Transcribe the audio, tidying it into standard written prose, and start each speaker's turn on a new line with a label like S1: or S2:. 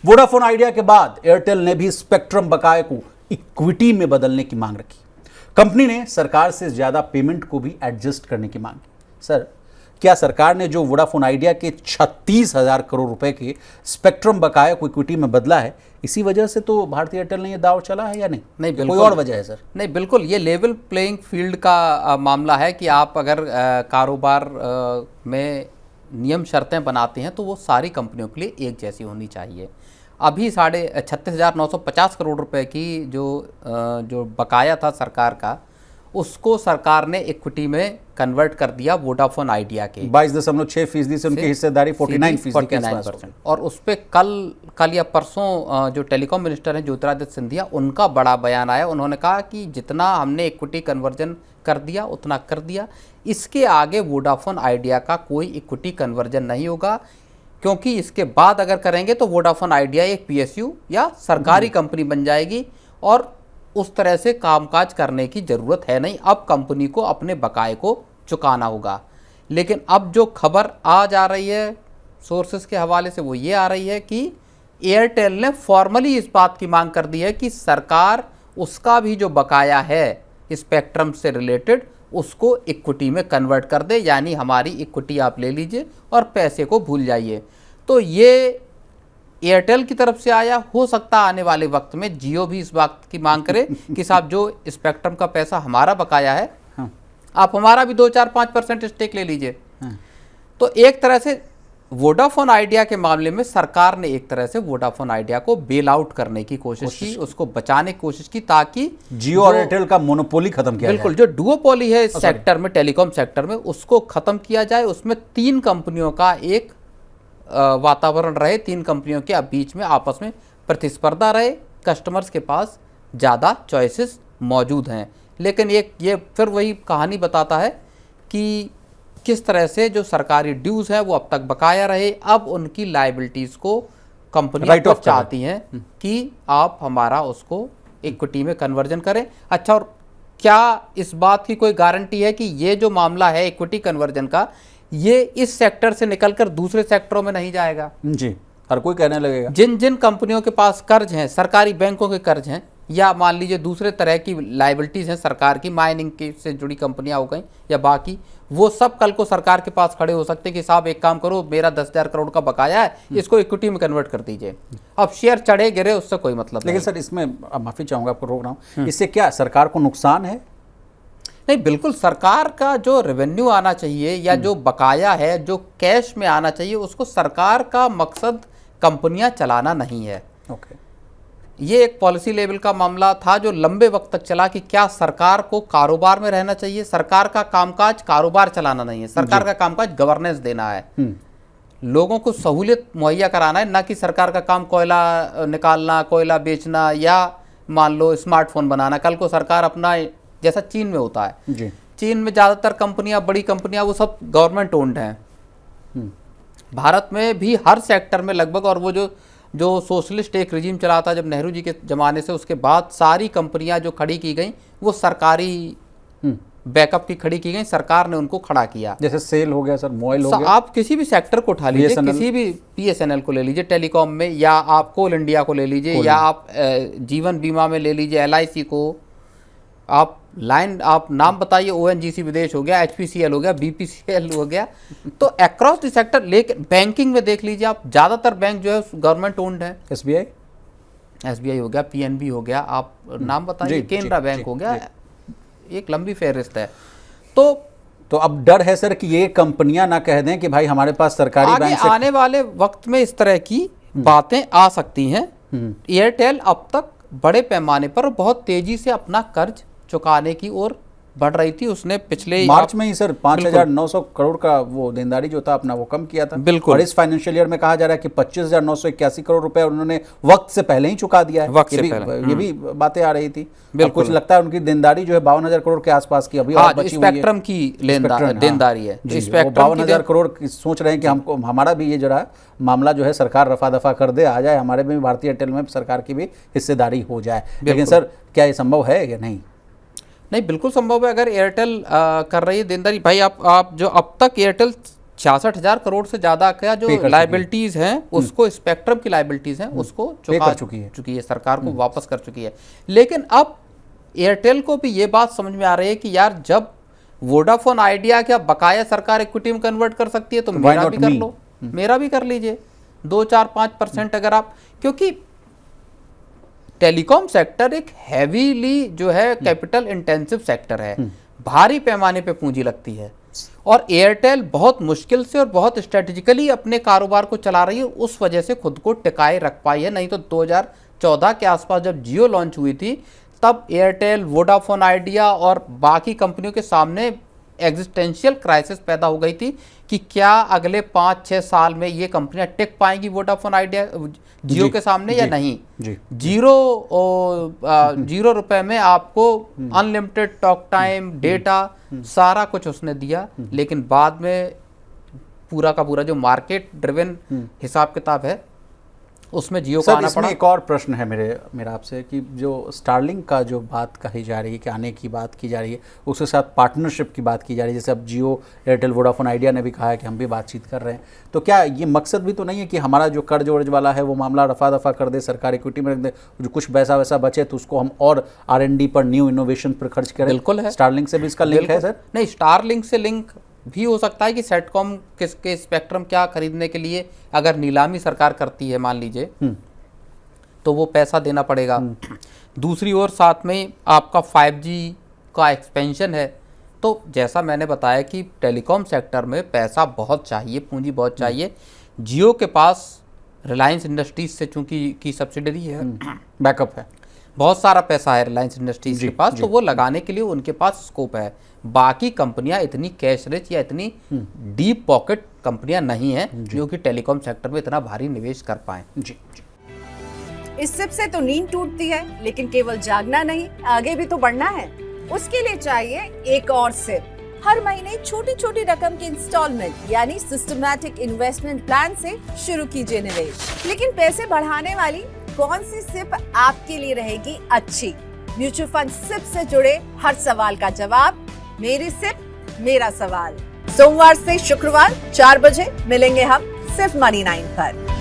S1: Vodafone idea के बाद Airtel ने भी स्पेक्ट्रम बकाये को इक्विटी में बदलने की मांग रखी। कंपनी ने सरकार से ज्यादा पेमेंट को भी एडजस्ट करने की मांग की। सर, क्या सरकार ने जो वोडाफोन आइडिया के 36,000 करोड़ रुपए के स्पेक्ट्रम बकाये को इक्विटी में बदला है, इसी वजह से तो भारतीय एयरटेल ने यह दाव चला है या नहीं?
S2: नहीं, बिल्कुल
S1: कोई और वजह है सर?
S2: नहीं, बिल्कुल ये लेवल प्लेइंग फील्ड का मामला है कि आप अगर कारोबार में नियम शर्तें बनाते हैं तो वो सारी कंपनियों के लिए एक जैसी होनी चाहिए। अभी 36,950 करोड़ रुपए की जो बकाया था सरकार का, उसको सरकार ने इक्विटी में कन्वर्ट कर दिया वोडाफोन आइडिया के
S1: 22.6% से उनकी हिस्सेदारी 49% के आसपास।
S2: और उस पर कल या परसों जो टेलीकॉम मिनिस्टर हैं ज्योतिरादित्य सिंधिया, उनका बड़ा बयान आया। उन्होंने कहा कि जितना हमने इक्विटी कन्वर्जन कर दिया उतना कर दिया, इसके आगे वोडाफोन आइडिया का कोई इक्विटी कन्वर्जन नहीं होगा, क्योंकि इसके बाद अगर करेंगे तो वोडाफोन आइडिया एक पीएसयू या सरकारी कंपनी बन जाएगी और उस तरह से कामकाज करने की ज़रूरत है नहीं। अब कंपनी को अपने बकाये को चुकाना होगा। लेकिन अब जो खबर आ जा रही है सोर्सेस के हवाले से, वो ये आ रही है कि एयरटेल ने फॉर्मली इस बात की मांग कर दी है कि सरकार उसका भी जो बकाया है स्पेक्ट्रम से रिलेटेड, उसको इक्विटी में कन्वर्ट कर दे, यानी हमारी इक्विटी आप ले लीजिए और पैसे को भूल जाइए। तो ये एयरटेल की तरफ से आया, हो सकता है आने वाले वक्त में जियो भी इस बात की मांग करे कि साहब जो स्पेक्ट्रम का पैसा हमारा बकाया है, आप हमारा भी 2-4-5% स्टेक ले लीजिए। तो एक तरह से वोडाफोन आइडिया के मामले में सरकार ने एक तरह से वोडाफोन आइडिया को बेल आउट करने की कोशिश की, उसको बचाने की कोशिश की, ताकि
S1: जियो और एयरटेल का मोनोपोली खत्म किया जाए।
S2: बिल्कुल, जो डुओपोली है इस सेक्टर में, टेलीकॉम सेक्टर में, उसको खत्म किया जाए। उसमें 3 कंपनियों का एक वातावरण रहे, 3 कंपनियों के बीच में आपस में प्रतिस्पर्धा रहे, कस्टमर्स के पास ज़्यादा चॉइसेस मौजूद हैं। लेकिन ये फिर वही कहानी बताता है कि किस तरह से जो सरकारी ड्यूज़ हैं वो अब तक बकाया रहे। अब उनकी लायबिलिटीज़ को कंपनियां चाहती हैं कि आप हमारा उसको इक्विटी में कन्वर्जन करें। अच्छा, और क्या इस बात की कोई गारंटी है कि ये जो मामला है इक्विटी कन्वर्जन का, ये इस सेक्टर से निकलकर दूसरे सेक्टरों में नहीं जाएगा?
S1: जी, हर कोई कहने लगेगा।
S2: जिन कंपनियों के पास कर्ज हैं, सरकारी बैंकों के कर्ज हैं, या मान लीजिए दूसरे तरह की लायबिलिटीज हैं सरकार की, माइनिंग के से जुड़ी कंपनियां हो गई या बाकी, वो सब कल को सरकार के पास खड़े हो सकते हैं कि साहब एक काम करो, मेरा 10,000 करोड़ का बकाया है, इसको इक्विटी में कन्वर्ट कर दीजिए। अब शेयर चढ़े गिरे उससे कोई मतलब नहीं।
S1: लेकिन सर, इसमें माफी चाहूंगा, आपको रोक रहा हूँ, इससे क्या सरकार को नुकसान है?
S2: नहीं, बिल्कुल, सरकार का जो रेवेन्यू आना चाहिए या जो बकाया है, जो कैश में आना चाहिए, उसको सरकार का मकसद कंपनियां चलाना नहीं है।
S1: ओके।
S2: ये एक पॉलिसी लेवल का मामला था जो लंबे वक्त तक चला कि क्या सरकार को कारोबार में रहना चाहिए। सरकार का कामकाज कारोबार चलाना नहीं है, सरकार का कामकाज गवर्नेंस देना है, लोगों को सहूलियत मुहैया कराना है, ना कि सरकार का काम कोयला निकालना, कोयला बेचना या मान लो स्मार्टफोन बनाना। कल को सरकार अपना, जैसा चीन में होता है
S1: जी।
S2: चीन में ज़्यादातर कंपनियां, बड़ी कंपनियां, वो सब गवर्नमेंट ओन्ड हैं। भारत में भी हर सेक्टर में लगभग, और वो जो सोशलिस्ट एक रिजीम चला था जब नेहरू जी के ज़माने से, उसके बाद सारी कंपनियां जो खड़ी की गई वो सरकारी बैकअप की खड़ी की गई, सरकार ने उनको खड़ा किया।
S1: जैसे सेल हो गया सर, मोबाइल हो गया,
S2: आप किसी भी सेक्टर को उठा लीजिए, किसी भी BSNL को ले लीजिए टेलीकॉम में, या आप कोल इंडिया को ले लीजिए, या आप जीवन बीमा में ले लीजिए LIC को, आप नाम बताइए, ONGC विदेश हो गया, HPCL हो गया, BPCL हो गया, तो अक्रॉस द सेक्टर। लेकिन बैंकिंग में देख लीजिए आप, ज़्यादातर बैंक जो है गवर्नमेंट ओन्ड है। SBI हो गया, PNB हो गया, आप नाम बताइए, केनरा बैंक हो गया, एक लंबी फहरिस्त है। तो अब
S1: डर है सर कि ये कंपनियां ना कह दें कि भाई हमारे पास सरकारी बैंक से
S2: आने वाले वक्त में इस तरह की बातें आ सकती हैं। एयरटेल अब तक बड़े पैमाने पर बहुत तेजी से अपना कर्ज चुकाने की ओर बढ़ रही थी। उसने पिछले
S1: मार्च में ही सर 5,900 करोड़ का वो देनदारी जो था अपना वो कम किया था।
S2: बिल्कुल।
S1: और इस फाइनेंशियल ईयर में कहा जा रहा है कि 25,981 करोड़ रुपए उन्होंने वक्त से पहले ही चुका दिया है। ये भी बातें आ रही थी। कुछ लगता है उनकी देनदारी जो है 52,000 करोड़ के आसपास की अभी और बची हुई है।
S2: स्पेक्ट्रम की देनदारी है,
S1: 52,000 करोड़ सोच रहे हैं कि हमको हमारा भी ये जो है मामला जो है सरकार रफा दफा कर दे, आ जाए, हमारे में भारतीय एयरटेल में सरकार की भी हिस्सेदारी हो जाए। लेकिन सर क्या ये संभव है या नहीं?
S2: नहीं, बिल्कुल संभव है। अगर एयरटेल कर रही है देनदारी, भाई आप जो अब तक एयरटेल 66,000 करोड़ से ज्यादा का जो लाइबिलिटीज हैं उसको, स्पेक्ट्रम की लाइबिलिटीज हैं उसको चुका चुकी है सरकार को, वापस कर चुकी है। लेकिन अब एयरटेल को भी ये बात समझ में आ रही है कि यार जब वोडाफोन आइडिया क्या बकाया सरकार इक्विटी में कन्वर्ट कर सकती है तो मेरा भी कर लो, मेरा भी कर लीजिए 2-4-5% अगर आप, क्योंकि टेलीकॉम सेक्टर एक हैवीली जो है कैपिटल इंटेंसिव सेक्टर है, भारी पैमाने पे पूंजी लगती है और एयरटेल बहुत मुश्किल से और बहुत स्ट्रेटेजिकली अपने कारोबार को चला रही है, उस वजह से खुद को टिकाए रख पाई है। नहीं तो 2014 के आसपास जब जियो लॉन्च हुई थी तब एयरटेल, वोडाफोन आइडिया और बाकी कंपनियों के सामने एग्जिस्टेंशियल क्राइसिस पैदा हो गई थी कि क्या अगले 5-6 साल में ये कंपनियां टिक पाएंगी वोडाफोन आइडिया जियो के सामने या नहीं। जीरो रुपए में आपको अनलिमिटेड टॉक टाइम, डेटा, सारा कुछ उसने दिया, लेकिन बाद में पूरा का पूरा जो मार्केट ड्रिवन हिसाब किताब है उसमें जियो को आना पड़ा।
S1: एक और प्रश्न है मेरा आपसे कि जो स्टारलिंक का जो बात कही जा रही है कि आने की बात की जा रही है, उसके साथ पार्टनरशिप की बात की जा रही है, जैसे अब जियो, एयरटेल, वोडाफोन आइडिया ने भी कहा है कि हम भी बातचीत कर रहे हैं, तो क्या ये मकसद भी तो नहीं है कि हमारा जो कर्ज वर्ज वाला है वो मामला रफा दफा कर दे, सरकार इक्विटी में रख दे, जो कुछ पैसा वैसा बचे तो उसको हम और R&D पर, न्यू इनोवेशन पर खर्च करें?
S2: बिल्कुल है,
S1: स्टारलिंक से भी इसका लिंक है सर?
S2: नहीं, स्टारलिंक से लिंक भी हो सकता है कि सेटकॉम के स्पेक्ट्रम क्या खरीदने के लिए अगर नीलामी सरकार करती है मान लीजिए तो वो पैसा देना पड़ेगा। दूसरी ओर साथ में आपका 5G का एक्सपेंशन है, तो जैसा मैंने बताया कि टेलीकॉम सेक्टर में पैसा बहुत चाहिए, पूंजी बहुत चाहिए। जियो के पास रिलायंस इंडस्ट्रीज से चूंकि की सब्सिडरी है,
S1: बैकअप है,
S2: बहुत सारा पैसा है रिलायंस इंडस्ट्रीज के पास, तो वो लगाने के लिए उनके पास स्कोप है। बाकी कंपनियां इतनी कैश रिच या इतनी डीप पॉकेट कंपनियां नहीं हैं जो कि टेलीकॉम सेक्टर में इतना भारी निवेश कर पाएं।
S1: जी।
S3: इस सिप से तो नींद टूटती है, लेकिन केवल जागना नहीं, आगे भी तो बढ़ना है। उसके लिए चाहिए एक और सिप। हर महीने छोटी छोटी रकम की इंस्टॉलमेंट यानी सिस्टमैटिक इन्वेस्टमेंट प्लान से शुरू कीजिए निवेश। लेकिन पैसे बढ़ाने वाली कौन सी सिप आपके लिए रहेगी अच्छी? म्यूचुअल फंड सिप से जुड़े हर सवाल का जवाब मेरी सिप मेरा सवाल। सोमवार से शुक्रवार 4 बजे मिलेंगे हम सिर्फ मनी 9 पर।